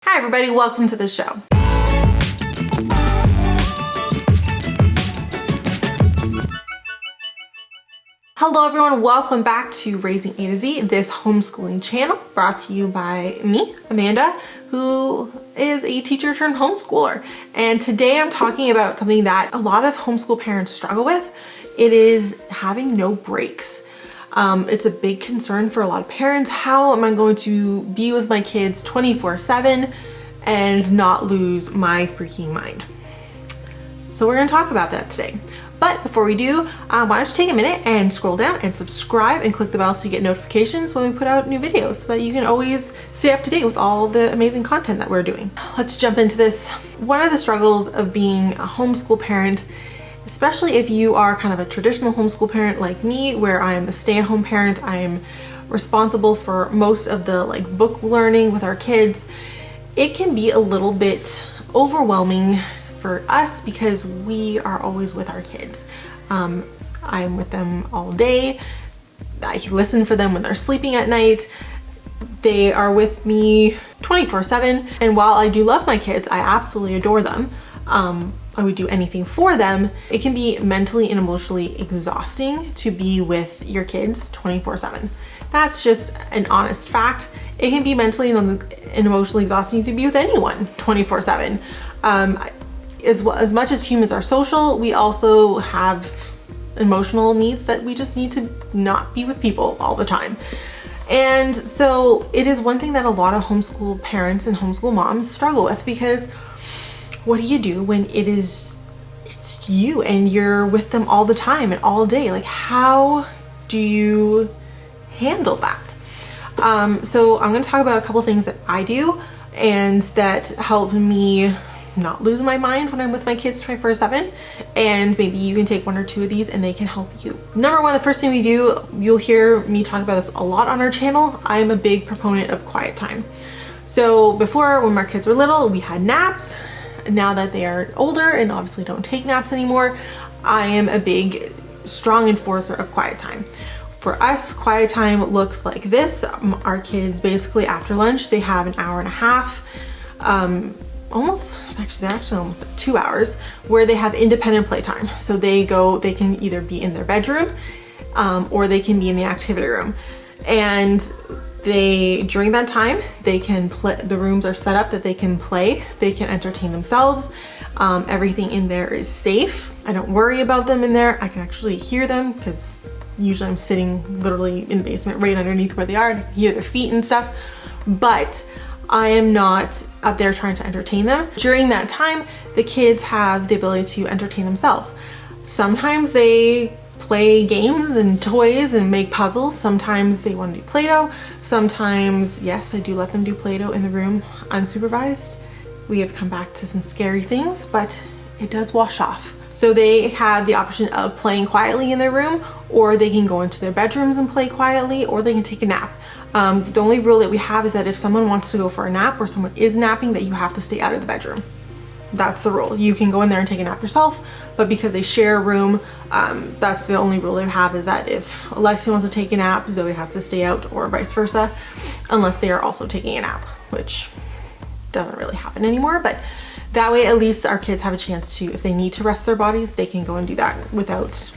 Hi everybody, welcome to the show. Hello everyone, welcome back to Raising A to Z, this homeschooling channel brought to you by me, Amanda, who is a teacher turned homeschooler. And today I'm talking about something that a lot of homeschool parents struggle with. It is having no breaks. It's a big concern for a lot of parents. How am I going to be with my kids 24/7 and not lose my freaking mind? So we're gonna talk about that today. But before we do, why don't you take a minute and scroll down and subscribe and click the bell so you get notifications when we put out new videos so that you can always stay up to date with all the amazing content that we're doing. Let's jump into this. One of the struggles of being a homeschool parent, especially if you are kind of a traditional homeschool parent like me, where I am a stay-at-home parent, I am responsible for most of the book learning with our kids, it can be a little bit overwhelming for us because we are always with our kids. I'm with them all day. I listen for them when they're sleeping at night. They are with me 24/7. And while I do love my kids, I absolutely adore them. I would do anything for them. It can be mentally and emotionally exhausting to be with your kids 24/7. That's just an honest fact. It can be mentally and emotionally exhausting to be with anyone 24/7. As much as humans are social, we also have emotional needs that we just need to not be with people all the time. And so it is one thing that a lot of homeschool parents and homeschool moms struggle with, because what do you do when it's you and you're with them all the time and all day? How do you handle that? So I'm going to talk about a couple things that I do and that help me not lose my mind when I'm with my kids 24/7, and maybe you can take one or two of these and they can help you. Number one, the first thing we do, you'll hear me talk about this a lot on our channel, I'm a big proponent of quiet time. So before, when our kids were little, we had naps. Now that they are older and obviously don't take naps anymore, I am a big, strong enforcer of quiet time. For us, quiet time looks like this. Our kids, basically after lunch, they have an hour and a half, they're actually almost 2 hours, where they have independent playtime. So they can either be in their bedroom or they can be in the activity room. And during that time, they can play. The rooms are set up that they can play, they can entertain themselves. Everything in there is safe. I don't worry about them in there. I can actually hear them because usually I'm sitting literally in the basement right underneath where they are, and I can hear their feet and stuff. But I am not up there trying to entertain them. During that time, the kids have the ability to entertain themselves. Sometimes they play games and toys and make puzzles. Sometimes they want to do Play-Doh. Sometimes, yes, I do let them do Play-Doh in the room unsupervised. We have come back to some scary things, but it does wash off. So they have the option of playing quietly in their room, or they can go into their bedrooms and play quietly, or they can take a nap. The only rule that we have is that if someone wants to go for a nap or someone is napping, that you have to stay out of the bedroom. That's the rule. You can go in there and take a nap yourself, but because they share a room, that's the only rule they have, is that if Alexi wants to take a nap, Zoe has to stay out, or vice versa, unless they are also taking a nap, which doesn't really happen anymore. But that way, at least our kids have a chance to, if they need to rest their bodies, they can go and do that without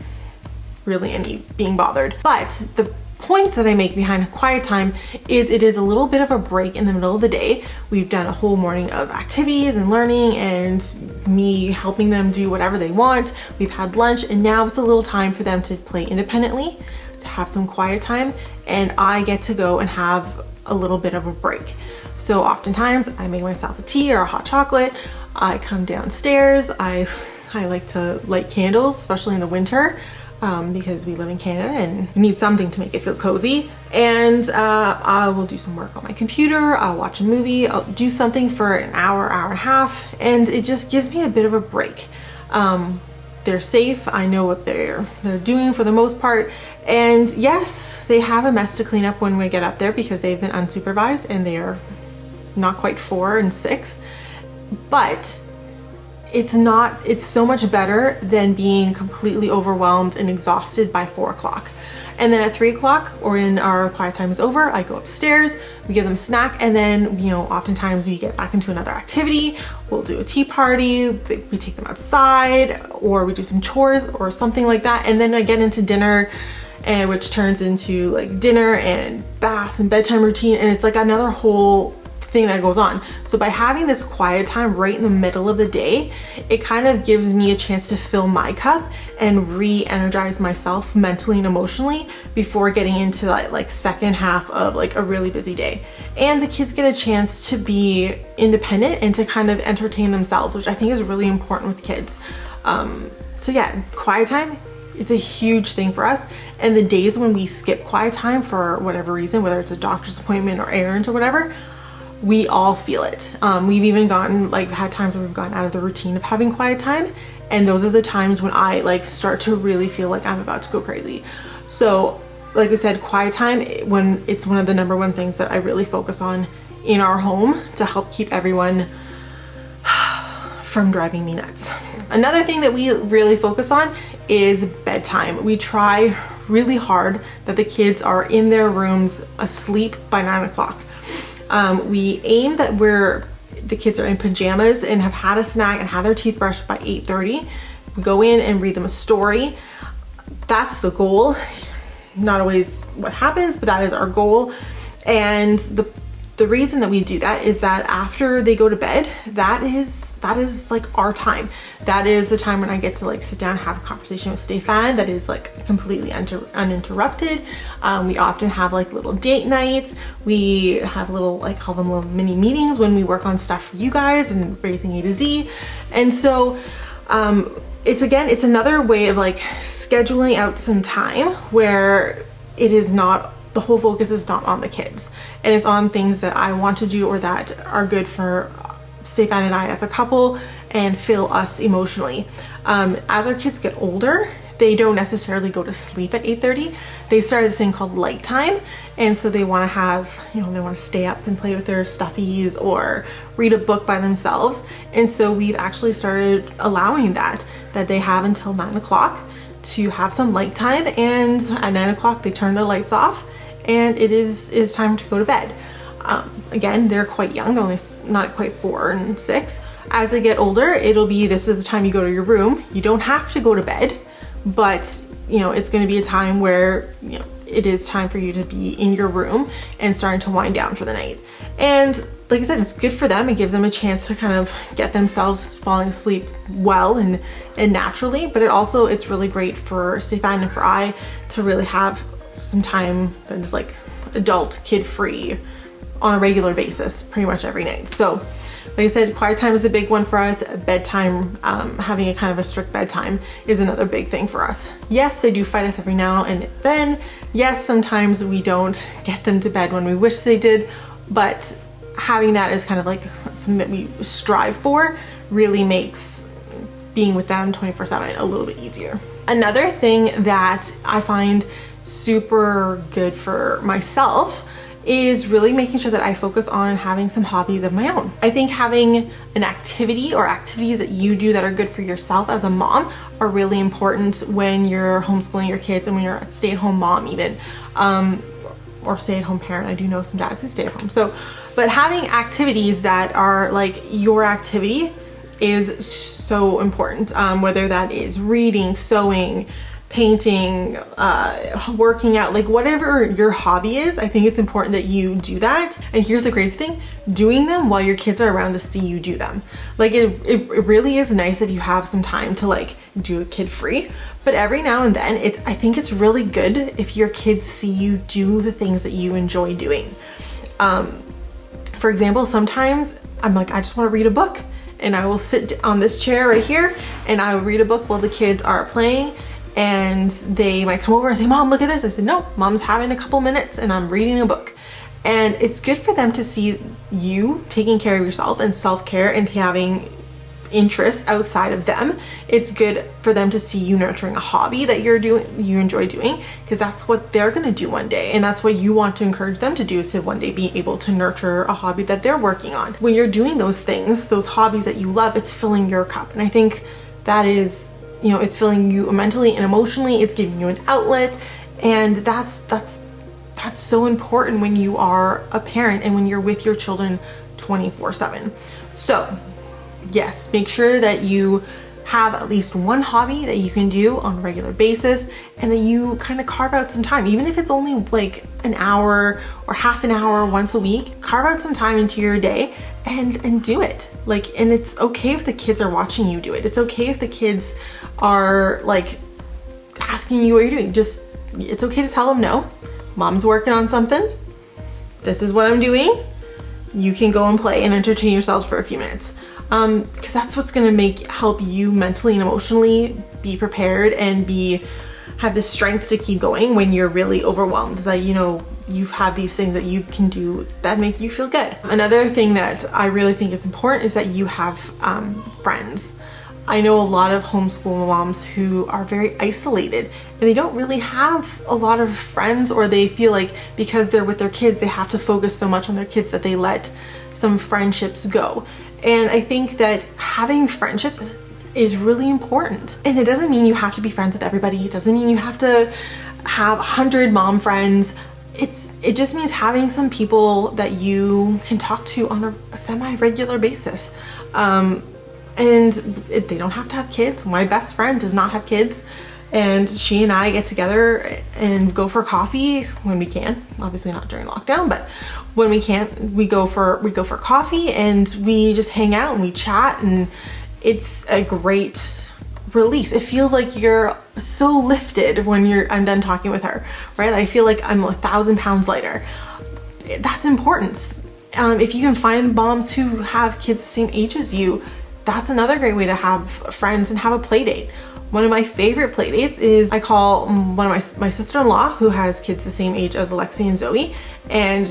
really any being bothered. But the point that I make behind quiet time is it is a little bit of a break in the middle of the day. We've done a whole morning of activities and learning and me helping them do whatever they want. We've had lunch, and now it's a little time for them to play independently, to have some quiet time, and I get to go and have a little bit of a break. So oftentimes I make myself a tea or a hot chocolate. I come downstairs. I like to light candles, especially in the winter, because we live in Canada and we need something to make it feel cozy. And I will do some work on my computer. I'll watch a movie. I'll do something for an hour, hour and a half, and it just gives me a bit of a break. They're safe. I know what they're doing for the most part. And yes, they have a mess to clean up when we get up there because they've been unsupervised and they are not quite 4 and 6. But it's so much better than being completely overwhelmed and exhausted by 4 o'clock. And then at 3 o'clock, or when our quiet time is over, I go upstairs, we give them a snack, and then, you know, oftentimes we get back into another activity. We'll do a tea party, we take them outside, or we do some chores or something like that. And then I get into dinner, and which turns into like dinner and baths and bedtime routine. And it's like another whole thing that goes on. So by having this quiet time right in the middle of the day, it kind of gives me a chance to fill my cup and re-energize myself mentally and emotionally before getting into that like second half of like a really busy day. And the kids get a chance to be independent and to kind of entertain themselves, which I think is really important with kids. So yeah, quiet time, it's a huge thing for us. And the days when we skip quiet time for whatever reason, whether it's a doctor's appointment or errands or whatever, we all feel it. We've even had times where we've gotten out of the routine of having quiet time, and those are the times when I like start to really feel like I'm about to go crazy. So like I said, quiet time, when it's one of the number one things that I really focus on in our home to help keep everyone from driving me nuts. Another thing that we really focus on is bedtime. We try really hard that the kids are in their rooms asleep by 9 o'clock. We aim that the kids are in pajamas and have had a snack and have their teeth brushed by 8:30. We go in and read them a story. That's the goal. Not always what happens, but that is our goal. And the reason that we do that is that after they go to bed, that is like our time. That is the time when I get to like sit down and have a conversation with Stefan that is like completely uninterrupted. We often have like little date nights. We have little, I call them little mini meetings when we work on stuff for you guys and raising A to Z. And so it's another way of like scheduling out some time where the whole focus is not on the kids, and it's on things that I want to do or that are good for Stefan and I as a couple and fill us emotionally. As our kids get older, they don't necessarily go to sleep at 8:30. They started this thing called light time, and so they want to stay up and play with their stuffies or read a book by themselves. And so we've actually started allowing that they have until 9 o'clock to have some light time, and at 9 o'clock they turn their lights off and it is time to go to bed. Again, they're quite young, they're only not quite 4 and 6. As they get older, this is the time you go to your room. You don't have to go to bed, but it's going to be a time where it is time for you to be in your room and starting to wind down for the night. And like I said, it's good for them. It gives them a chance to kind of get themselves falling asleep well and naturally, but it's really great for Stefan and for I to really have some time that is like adult, kid-free on a regular basis pretty much every night. So like I said, quiet time is a big one for us. Bedtime, having a kind of a strict bedtime is another big thing for us. Yes, they do fight us every now and then. Yes, sometimes we don't get them to bed when we wish they did, but having that as kind of like something that we strive for really makes being with them 24/7 a little bit easier. Another thing that I find super good for myself is really making sure that I focus on having some hobbies of my own. I think having an activity or activities that you do that are good for yourself as a mom are really important when you're homeschooling your kids and when you're a stay-at-home mom even, or stay-at-home parent. I do know some dads who stay at home. But having activities that are like your activity is so important, whether that is reading, sewing, painting, working out, like whatever your hobby is. I think it's important that you do that. And here's the crazy thing, doing them while your kids are around to see you do them. Like it really is nice if you have some time to like do it kid-free, but every now and then I think it's really good if your kids see you do the things that you enjoy doing. For example, sometimes I'm like, I just want to read a book, and I will sit on this chair right here and I will read a book while the kids are playing. And they might come over and say, Mom, look at this. I said, no, Mom's having a couple minutes and I'm reading a book. And it's good for them to see you taking care of yourself and self-care and having interests outside of them. It's good for them to see you nurturing a hobby that you enjoy doing, because that's what they're going to do one day, and that's what you want to encourage them to do, is to one day be able to nurture a hobby that they're working on. When you're doing those things, those hobbies that you love, it's filling your cup. And I think that is, it's filling you mentally and emotionally. It's giving you an outlet, and that's so important when you are a parent and when you're with your children 24/7. So yes, make sure that you have at least one hobby that you can do on a regular basis, and that you kind of carve out some time, even if it's only like an hour or half an hour once a week. Carve out some time into your day and do it. And it's okay if the kids are watching you do it. It's okay if the kids are like asking you what you're doing. It's okay to tell them, no, mom's working on something. This is what I'm doing. You can go and play and entertain yourselves for a few minutes. Because that's what's going to help you mentally and emotionally be prepared and have the strength to keep going when you're really overwhelmed. That you've had these things that you can do that make you feel good. Another thing that I really think is important is that you have friends. I know a lot of homeschool moms who are very isolated, and they don't really have a lot of friends, or they feel like because they're with their kids, they have to focus so much on their kids that they let some friendships go. And I think that having friendships is really important. And it doesn't mean you have to be friends with everybody. It doesn't mean you have to have 100 mom friends. It just means having some people that you can talk to on a semi-regular basis. And they don't have to have kids. My best friend does not have kids, and she and I get together and go for coffee when we can. Obviously not during lockdown, but when we can, we go for coffee, and we just hang out and we chat, and it's a great release. It feels like you're so lifted when I'm done talking with her, right? I feel like I'm 1,000 pounds lighter. That's important. If you can find moms who have kids the same age as you, that's another great way to have friends and have a play date. One of my favorite play dates is, I call one of my sister-in-law, who has kids the same age as Alexi and Zoe, and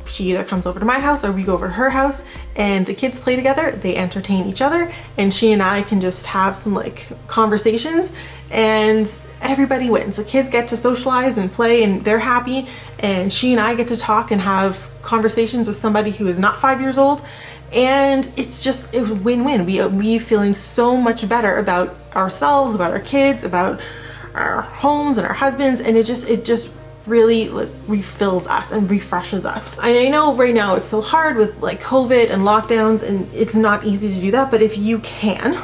she either comes over to my house or we go over to her house, and the kids play together, they entertain each other, and she and I can just have some conversations, and everybody wins. The kids get to socialize and play, and they're happy, and she and I get to talk and have conversations with somebody who is not 5 years old. And it's just a win-win. We leave feeling so much better about ourselves, about our kids, about our homes and our husbands, and it just really refills us and refreshes us. I know right now it's so hard with COVID and lockdowns, and it's not easy to do that, but if you can,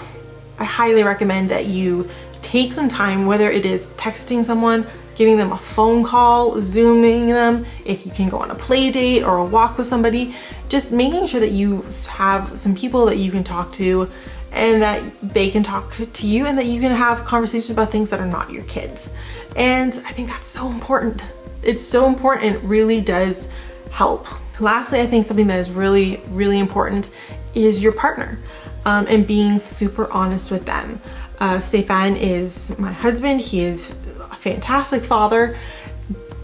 I highly recommend that you take some time, whether it is texting someone, giving them a phone call, Zooming them, if you can go on a play date or a walk with somebody, just making sure that you have some people that you can talk to, and that they can talk to you, and that you can have conversations about things that are not your kids. And I think that's so important. It's so important, and it really does help. Lastly, I think something that is really, really important is your partner, and being super honest with them. Stefan is my husband. He is a fantastic father,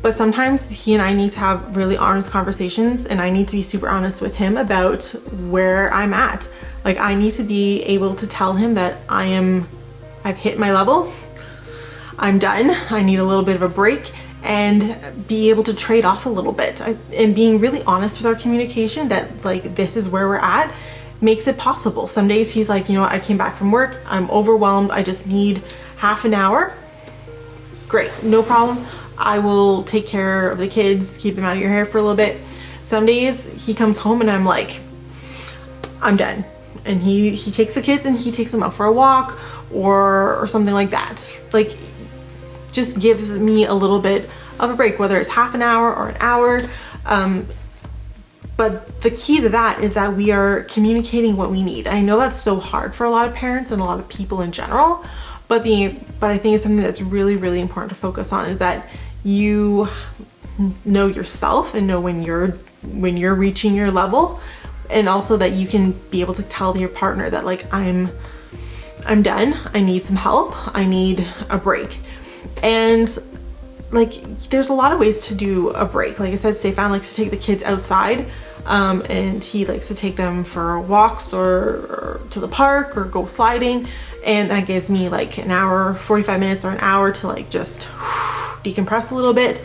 but sometimes he and I need to have really honest conversations, and I need to be super honest with him about where I'm at. I need to be able to tell him that I've hit my level, I'm done, I need a little bit of a break, and be able to trade off a little bit. And being really honest with our communication that this is where we're at makes it possible. Some days he's like, I came back from work, I'm overwhelmed, I just need half an hour. Great, no problem. I will take care of the kids, keep them out of your hair for a little bit. Some days he comes home and I'm like, I'm done. And he takes the kids and he takes them out for a walk or something like that. Just gives me a little bit of a break, whether it's half an hour or an hour. But the key to that is that we are communicating what we need. I know that's so hard for a lot of parents and a lot of people in general, but I think it's something that's really, really important to focus on, is that you know yourself and know when you're reaching your level, and also that you can be able to tell your partner that I'm done, I need some help, I need a break. And there's a lot of ways to do a break. Like I said, Stefan likes to take the kids outside. and he likes to take them for walks or to the park or go sliding, and that gives me like an hour, 45 minutes or an hour to like just decompress a little bit.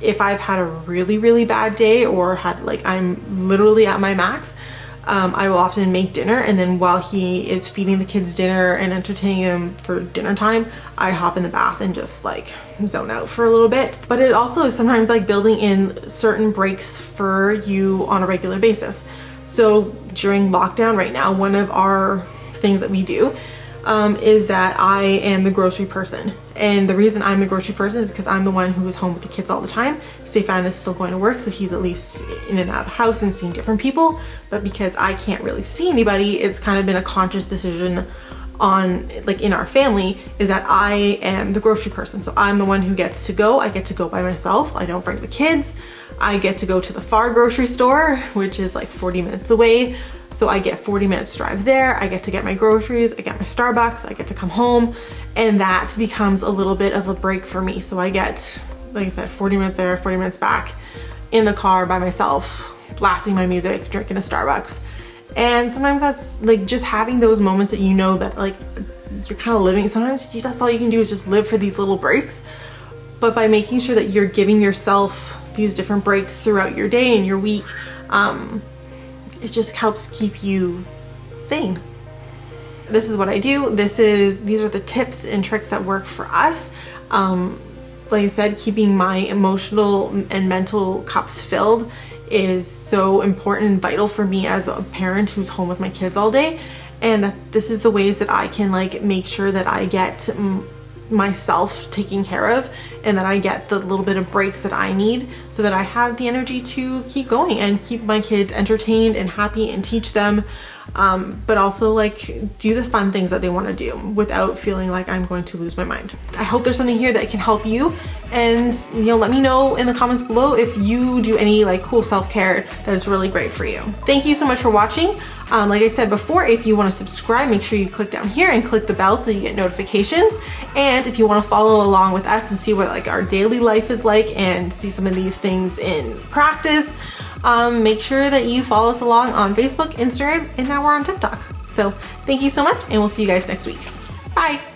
If I've had a really bad day or had like I'm literally at my max, I will often make dinner, and then while he is feeding the kids dinner and entertaining them for dinner time, I hop in the bath and just like zone out for a little bit. But it also is sometimes like building in certain breaks for you on a regular basis. So during lockdown right now, one of our things that we do is that I am the grocery person. And the reason I'm the grocery person is because I'm the one who is home with the kids all the time. Stefan is still going to work, so he's at least in and out of the house and seeing different people. But because I can't really see anybody, it's kind of been a conscious decision on like in our family is that I am the grocery person. So I'm the one who gets to go. I get to go by myself. I don't bring the kids. I get to go to the far grocery store, which is like 40 minutes away. So I get 40 minutes drive there. I get to get my groceries. I get my Starbucks. I get to come home, and that becomes a little bit of a break for me. So I get, like I said, 40 minutes there, 40 minutes back in the car by myself, blasting my music, drinking a Starbucks. And sometimes that's like just having those moments that you know that like you're kind of living. Sometimes that's all you can do is just live for these little breaks. But by making sure that you're giving yourself these different breaks throughout your day and your week, it just helps keep you sane. This is what I do. These are the tips and tricks that work for us. Like I said, keeping my emotional and mental cups filled is so important and vital for me as a parent who's home with my kids all day. And this is the ways that I can like make sure that I get myself taken care of and that I get the little bit of breaks that I need so that I have the energy to keep going and keep my kids entertained and happy and teach them, but also like do the fun things that they want to do without feeling like I'm going to lose my mind. I hope there's something here that can help you, and let me know in the comments below if you do any like cool self-care that is really great for you. Thank you so much for watching. Like I said before, if you want to subscribe, make sure you click down here and click the bell so you get notifications. And if you want to follow along with us and see what like our daily life is like and see some of these things in practice, make sure that you follow us along on Facebook, Instagram, and now we're on TikTok. So thank you so much, and we'll see you guys next week. Bye.